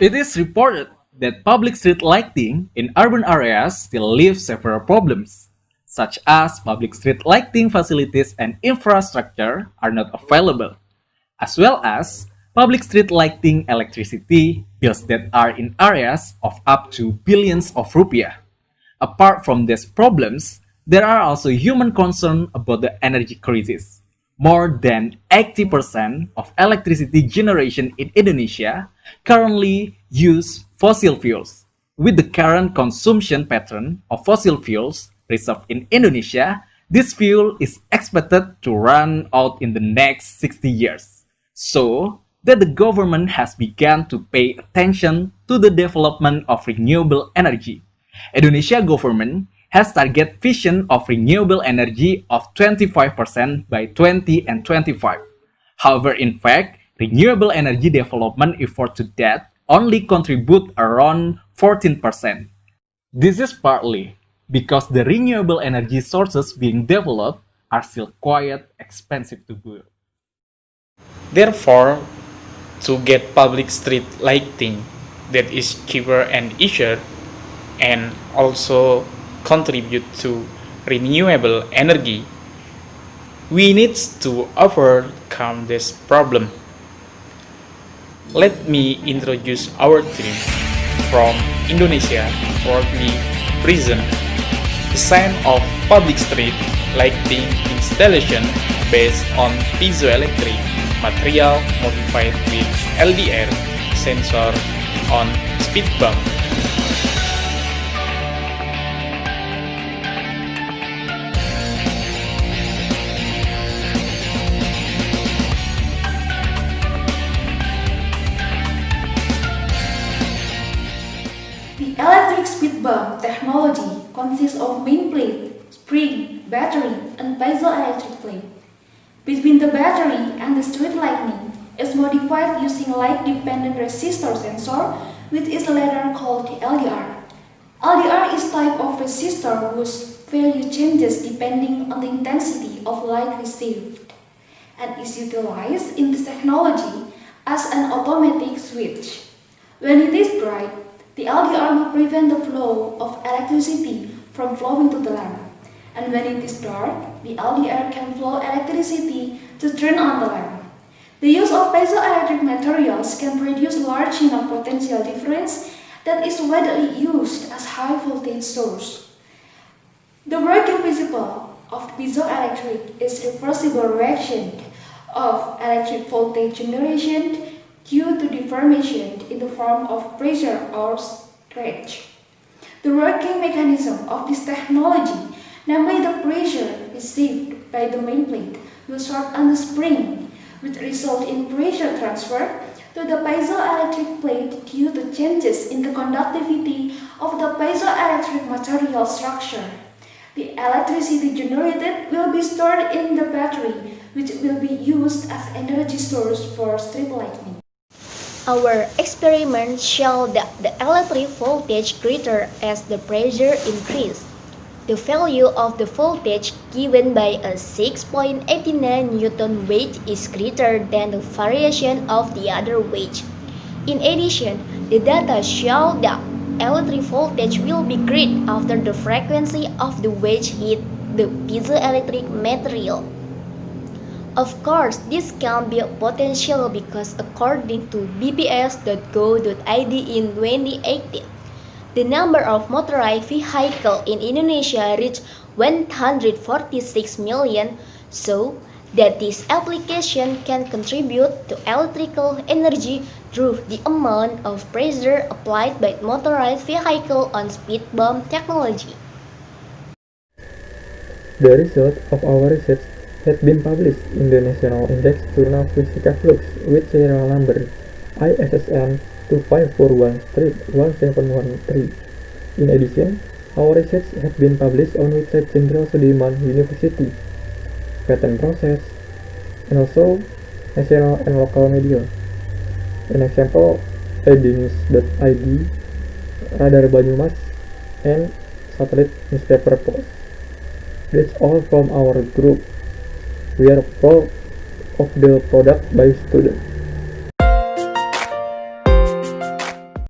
It is reported that public street lighting in urban areas still leaves several problems, such as public street lighting facilities and infrastructure are not available, as well as public street lighting electricity bills that are in areas of up to billions of rupiah. Apart from these problems, there are also human concerns about the energy crisis. More than 80% of electricity generation in Indonesia currently use fossil fuels. With the current consumption pattern of fossil fuels reserved in Indonesia, this fuel is expected to run out in the next 60 years. So, that the government has begun to pay attention to the development of renewable energy. Indonesia government has target vision of renewable energy of 25% by 2025. However, in fact, renewable energy development effort to that only contribute around 14%. This is partly because the renewable energy sources being developed are still quite expensive to build. Therefore, to get public street lighting that is cheaper and easier and also contribute to renewable energy, we need to overcome this problem. Let me introduce our team from Indonesia for the present design of public street lighting installation based on piezoelectric material modified with LDR sensor on speed bump. The electric speed bump technology consists of main plate, spring, battery, and piezoelectric plate. Between the battery and the street lighting is modified using light-dependent resistor sensor, which is later called the LDR. LDR is type of resistor whose value changes depending on the intensity of light received, and is utilized in this technology as an automatic switch. When it is bright, the LDR will prevent the flow of electricity from flowing to the lamp. And when it is dark, the LDR can flow electricity to turn on the lamp. The use of piezoelectric materials can produce large enough potential difference that is widely used as high voltage source. The working principle of piezoelectric is reversible reaction of electric voltage generation due to deformation in the form of pressure or stretch. The working mechanism of this technology, namely the pressure received by the main plate, will sort on the spring, which result in pressure transfer to the piezoelectric plate due to changes in the conductivity of the piezoelectric material structure. The electricity generated will be stored in the battery, which will be used as energy source for street lighting. Our experiments show that the electric voltage greater as the pressure increases. The value of the voltage given by a 6.89 Newton weight is greater than the variation of the other weight. In addition, the data show that electric voltage will be great after the frequency of the wedge hit the piezoelectric material. Of course, this can be potential because according to bps.go.id in 2018, the number of motorized vehicles in Indonesia reached 146 million, so that this application can contribute to electrical energy through the amount of pressure applied by motorized vehicle on speed bump technology. The result of our research has been published in the National Index Journal Physical Flux with serial number ISSN 2541-1713. In addition, our research has been published on website Jenderal Soedirman University, patent process, and also national and local media. An example, idnews.id, Radar Banyumas, and Satellite Newspaper Post. That's all from our group. We are proud of the product by students.